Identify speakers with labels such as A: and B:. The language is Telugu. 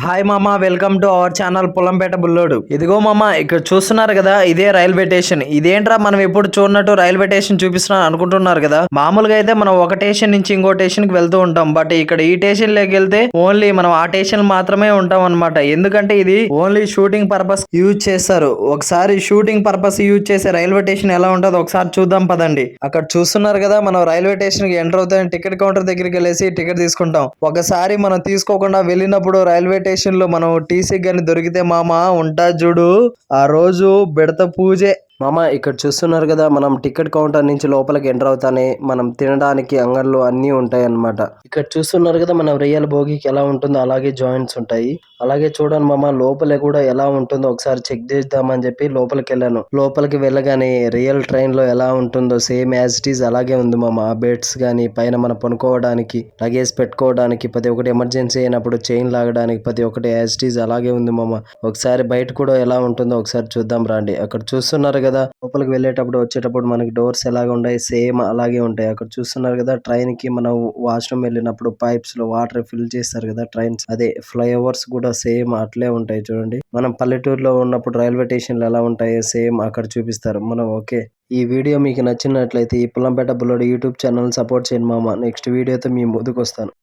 A: హాయ్ మామ, welcome to our channel Polampeta Bullodu. ఇదిగో మామ, ఇక్కడ చూస్తున్నారు కదా, ఇదే రైల్వే స్టేషన్. ఇదేంట్రా మనం ఎప్పుడు చూడనట్టు రైల్వే స్టేషన్ చూపిస్తున్నా అనుకుంటున్నారు కదా. మామూలుగా అయితే మనం ఒక స్టేషన్ నుంచి ఇంకో స్టేషన్ కి వెళ్తూ ఉంటాం. బట్ ఇక్కడ ఈ స్టేషన్ లోకి వెళ్తే ఓన్లీ మనం ఆ స్టేషన్ మాత్రమే ఉంటాం అనమాట. ఎందుకంటే ఇది ఓన్లీ షూటింగ్ పర్పస్ యూజ్ చేస్తారు. ఒకసారి షూటింగ్ పర్పస్ యూజ్ చేసే రైల్వే స్టేషన్ ఎలా ఉంటుందో ఒకసారి చూద్దాం పదండి. అక్కడ చూస్తున్నారు కదా, మనం రైల్వే స్టేషన్ కి ఎంటర్ అవుతాం. టికెట్ కౌంటర్ దగ్గరికి వెళ్ళేసి టికెట్ తీసుకుంటాం. ఒకసారి మనం తీసుకోకుండా వెళ్ళినప్పుడు రైల్వే స్టేషన్ లో మనం టీసీ గాని దొరికితే మామ ఉంటా చూడు, ఆ రోజు బెడత పూజే. మామ, ఇక్కడ చూస్తున్నారు కదా, మనం టికెట్ కౌంటర్ నుంచి లోపలికి ఎంటర్ అవుతానే మనం తినడానికి అంగళ్ళు అన్నీ ఉంటాయి అన్నమాట. ఇక్కడ చూస్తున్నారు కదా, మనం రియల్ భోగికి ఎలా ఉంటుందో అలాగే జాయింట్స్ ఉంటాయి. అలాగే చూడండి మామ, లోపల కూడా ఎలా ఉంటుందో ఒకసారి చెక్ చేద్దామని చెప్పి లోపలికి వెళ్ళాను. లోపలికి వెళ్ళగానే రియల్ ట్రైన్ లో ఎలా ఉంటుందో సేమ్ యాజ్ ఇట్ ఈస్ అలాగే ఉంది మామ. బెడ్స్ గానీ, పైన మనం పనుకోవడానికి, లగేజ్ పెట్టుకోవడానికి, ప్రతి ఒక్కటి ఎమర్జెన్సీ అయినప్పుడు చైన్ లాగడానికి ప్రతి ఒక్కటి యాజ్ ఇట్ ఈస్ అలాగే ఉంది మామ. ఒకసారి బయట కూడా ఎలా ఉంటుందో ఒకసారి చూద్దాం రండి. అక్కడ చూస్తున్నారు కదా, లోపలికి వెళ్ళేటప్పుడు వచ్చేటప్పుడు మనకి డోర్స్ ఎలాగ ఉంటాయి సేమ్ అలాగే ఉంటాయి. అక్కడ చూస్తున్నారు కదా, ట్రైన్ కి మనం వాష్రూమ్ వెళ్ళినప్పుడు పైప్స్ లో వాటర్ ఫిల్ చేస్తారు కదా ట్రైన్స్, అదే ఫ్లైఓవర్స్ కూడా సేమ్ అట్లే ఉంటాయి చూడండి. మనం పల్లెటూరులో ఉన్నప్పుడు రైల్వే స్టేషన్లు ఎలా ఉంటాయో సేమ్ అక్కడ చూపిస్తారు మనం. ఓకే, ఈ వీడియో మీకు నచ్చినట్లయితే ఈ Pullampeta Bullodu YouTube channel support చేయండి మామ. నెక్స్ట్ వీడియోతో మీ ముందుకు వస్తాను.